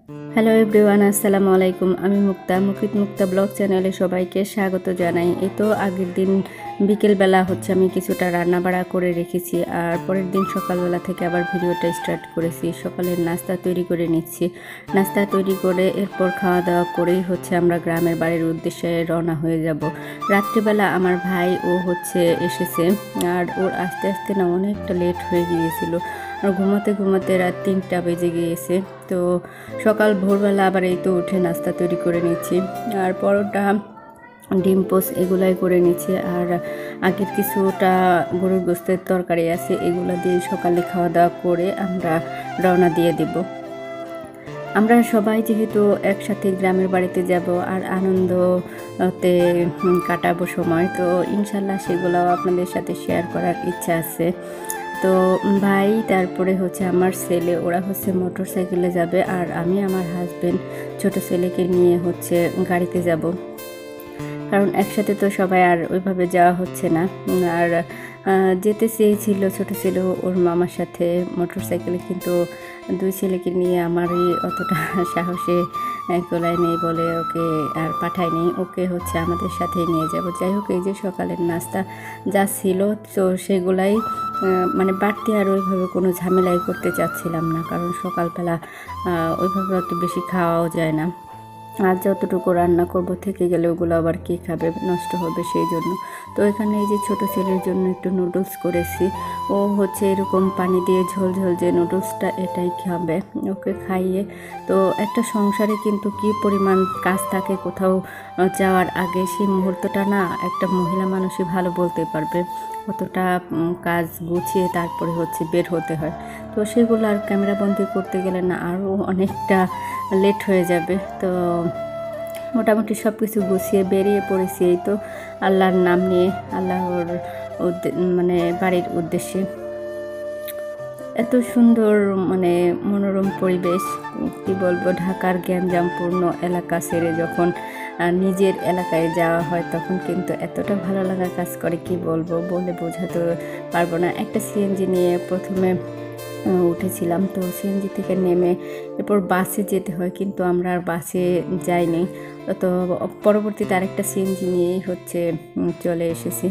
Hello everyone, আসসালামু আলাইকুম। আমি মুক্তা, মুকিত মুক্তা ব্লগ চ্যানেলে সবাইকে স্বাগত জানাই। এই তো আগের দিন বিকেলবেলা আমি কিছুটা রান্না বাড়া করে রেখেছি, আর পরের দিন সকালবেলা থেকে আবার ভিডিওটা স্টার্ট করেছি। সকালের নাস্তা তৈরি করে নিচ্ছি। নাস্তা তৈরি করে এরপর খাওয়া দাওয়া করেই আমরা গ্রামের বাড়ির উদ্দেশ্যে রওনা হয়ে যাব। রাত্রিবেলা আমার ভাই এসেছে, আর ওর আস্তে আস্তে না অনেকটা লেট হয়ে গিয়েছিল, আর ঘুমাতে ঘুমাতে রাত 3টা বেজে গিয়েছে। তো সকাল ভোরবেলা আবার এই তো উঠে নাস্তা তৈরি করে নিচ্ছি, আর পরোটা, ডিম পোস্ট এগুলাই করে নিচ্ছি। আর আগের কিছুটা গরুর গোস্তের তরকারি আছে, এগুলো দিয়ে সকালে খাওয়া দাওয়া করে আমরা রওনা দিয়ে দেব। আমরা সবাই যেহেতু একসাথে গ্রামের বাড়িতে যাব আর আনন্দতে কাটাবো সময়, তো ইনশাল্লাহ সেগুলোও আপনাদের সাথে শেয়ার করার ইচ্ছা আছে। তো ভাই, তারপরে আমার ছেলে, ওরা মোটর সাইকেলে যাবে, আর আমি আমার হাজবেন্ড ছোট ছেলেকে নিয়ে গাড়িতে যাব। কারণ একসাথে তো সবাই আর ওইভাবে যাওয়া হচ্ছে না। আর যেতে চেয়েছিল ছোট ছিল ওর মামার সাথে মোটর সাইকেলে, কিন্তু দুই ছেলেকে নিয়ে আমারই অতটা সাহসে গোলায় নেই বলে ওকে আর পাঠায়নি। ওকে আমাদের সাথেই নিয়ে যাব। যাই হোক, এই যে সকালের নাস্তা যা ছিল, তো সেগুলাই মানে বাড়তি আর ওইভাবে কোনো ঝামেলাই করতে চাচ্ছিলাম না, কারণ সকালবেলা ওইভাবে অত বেশি খাওয়াও যায় না। আর যতটুকু রান্না করব থেকে গেলে ওগুলো আবার কে খাবে, নষ্ট হবে, সেই জন্য। তো এখানে এই যে ছোটো ছেলের জন্য একটু নুডলস করেছি। ও এরকম পানি দিয়ে ঝোল ঝোল যে নুডলসটা, এটাই খাবে। ওকে খাইয়ে তো একটা সংসারে কিন্তু কি পরিমাণ কাজ থাকে কোথাও যাওয়ার আগে, সেই মুহূর্তটা না একটা মহিলা মানুষই ভালো বলতে পারবে। কতটা কাজ গুছিয়ে তারপরে বের হতে হয়। তো সেগুলো আর ক্যামেরাবন্দি করতে গেলে না আরও অনেকটা লেট হয়ে যাবে। তো মোটামুটি সব কিছু গুছিয়ে বেরিয়ে পড়েছি, এই তো আল্লাহর নাম নিয়ে, আল্লাহর মানে বাড়ির উদ্দেশ্যে। এত সুন্দর মনোরম পরিবেশ, কি বলবো, ঢাকার গ্যাঞ্জামপূর্ণ এলাকা ছেড়ে যখন নিজের এলাকায় যাওয়া হয় তখন কিন্তু এতটা ভালো লাগা কাজ করে, কি বলবো, বলে বোঝাতে পারবো না। একটা সিএনজি নিয়ে প্রথমে উঠেছিলাম, তো সিএনজি থেকে নেমে এরপর বাসে যেতে হয়, কিন্তু আমরা আর বাসে যাইনি। তো পরবর্তীতে আরেকটা সিএনজি নিয়েই চলে এসেছি।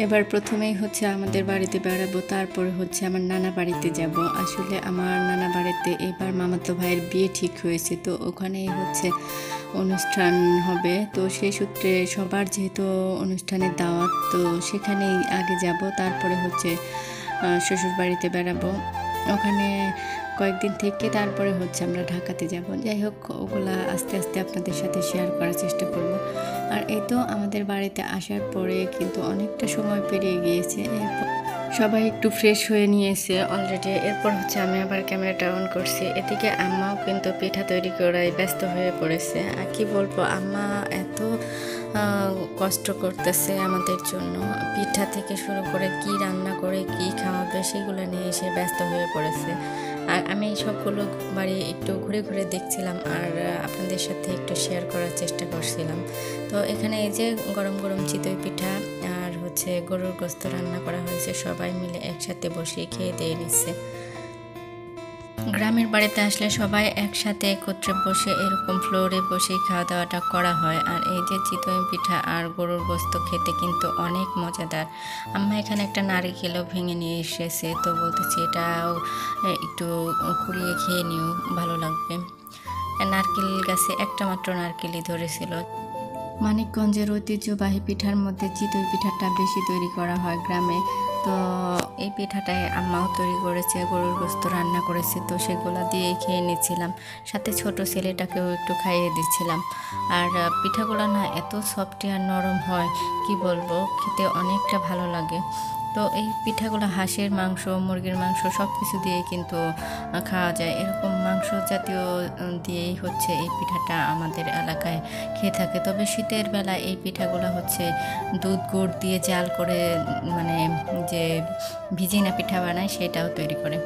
এবার প্রথমেই আমাদের বাড়িতে বেড়াবো, তারপরে আমার নানা বাড়িতে যাব। আসলে আমার নানা বাড়িতে এবার মামাতো ভাইয়ের বিয়ে ঠিক হয়েছে, তো ওখানেই অনুষ্ঠান হবে। তো সেই সূত্রে সবার যেহেতু অনুষ্ঠানের দাওয়াত, তো সেখানেই আগে যাব, তারপরে শ্বশুর বাড়িতে বেড়াবো। ওখানে কয়েকদিন থেকে তারপরে আমরা ঢাকাতে যাব। যাই হোক, ওগুলা আস্তে আস্তে আপনাদের সাথে শেয়ার করার চেষ্টা করব। আর এই তো আমাদের বাড়িতে আসার পরে কিন্তু অনেকটা সময় পেরিয়ে গিয়েছে। এরপর সবাই একটু ফ্রেশ হয়ে নিয়েছে অলরেডি। এরপর আমি আবার ক্যামেরাটা অন করছি। এদিকে আম্মাও কিন্তু পিঠা তৈরি করায় ব্যস্ত হয়ে পড়েছে। আর কি বলবো, আম্মা এত কষ্ট করতেছে আমাদের জন্য, পিঠা থেকে শুরু করে কি রান্না করে কি খাওয়াবে সেগুলো নিয়ে এসে ব্যস্ত হয়ে পড়েছে। আর আমি সবগুলো বাড়ি একটু ঘুরে ঘুরে দেখছিলাম, আর আপনাদের সাথে একটু শেয়ার করার চেষ্টা করছিলাম। তো এখানে এই যে গরম গরম চিতই পিঠা আর গরুর গোস্ত রান্না করা হয়েছে, সবাই মিলে একসাথে বসে খেয়ে দিয়ে নিচ্ছে। গ্রামের বাড়িতে আসলে সবাই একসাথে একত্রে বসে এরকম ফ্লোরে বসে খাওয়া দাওয়াটা করা হয়। আর এই যে চিতই পিঠা আর গরুর গোস্ত খেতে কিন্তু অনেক মজাদার। আম্মা এখানে একটা নারকেলও ভেঙে নিয়ে এসেছে, তো বলতেছি এটাও একটু কুড়িয়ে খেয়ে নিও, ভালো লাগবে। নারকেল গাছে একটা মাত্র নারকেলই ধরেছিল। মানিকগঞ্জের ঐতিহ্যবাহী পিঠার মধ্যে চিতই পিঠাটা বেশি তৈরি করা হয় গ্রামে। তো এই পিঠাটাই আম্মাও তৈরি করেছে, গরুর গোস্ত রান্না করেছে, তো সেগুলো দিয়েই খেয়ে নিচ্ছিলাম। সাথে ছোট ছেলেটাকেও একটু খাইয়ে দিচ্ছিলাম। আর পিঠাগুলো না এত সফট আর নরম হয়, কি বলবো, খেতে অনেকটা ভালো লাগে। তো এই পিঠাগুলো হাঁসের মাংস, মুরগির মাংস সব কিছু দিয়েই কিন্তু খাওয়া যায়। এরকম মাংস জাতীয় দিয়েই এই পিঠাটা আমাদের এলাকায় খেয়ে থাকে। তবে শীতের বেলা এই পিঠাগুলো দুধ গুড় দিয়ে জাল করে, মানে যে ভিজিনা পিঠা বানায় সেটাও তৈরি করে।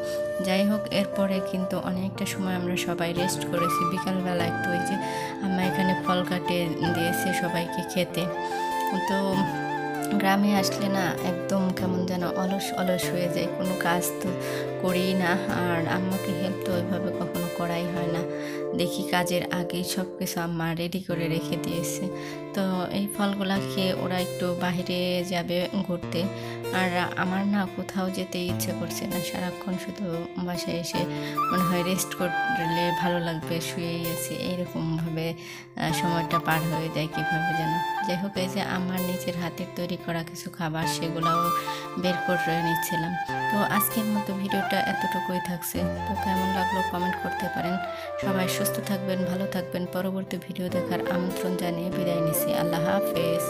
যাই হোক, এরপরে কিন্তু অনেকটা সময় আমরা সবাই রেস্ট করেছি। বিকালবেলা একটু ওই যে আমরা এখানে ফল কাটে দিয়েছে সবাইকে খেতে। তো গ্রামে আসলে না একদম কেমন যেন অলস অলস হয়ে যায়, কোনো কাজ তো করি না, আর আম্মাকে হেল্প তো ওইভাবে কখনো করাই হয় না। দেখি কাজের আগেই সব কিছু আম্মা রেডি করে রেখে দিয়েছে। তো এই ফলগুলা খেয়ে ওরা একটু বাইরে যাবে ঘুরতে। আর আমার না কোথাও যেতে ইচ্ছে করছে না, সারাক্ষণ শুধু বাসায় এসে মনে হয় রেস্ট করলে ভালো লাগবে, শুয়েই আছি এইরকমভাবে সময়টা পার হয়ে যায় কীভাবে যেন। যাই হোক, এই যে আমার নিজের হাতের তৈরি করা কিছু খাবার সেগুলোও বের করে নিচ্ছিলাম। তো আজকের মতো ভিডিওটা এতটুকুই থাকছে। তো কেমন লাগলো কমেন্ট করতে পারেন। সবাই সুস্থ থাকবেন, ভালো থাকবেন। পরবর্তী ভিডিও দেখার আমন্ত্রণ জানিয়ে বিদায় নিচ্ছি। আল্লাহ হাফেজ।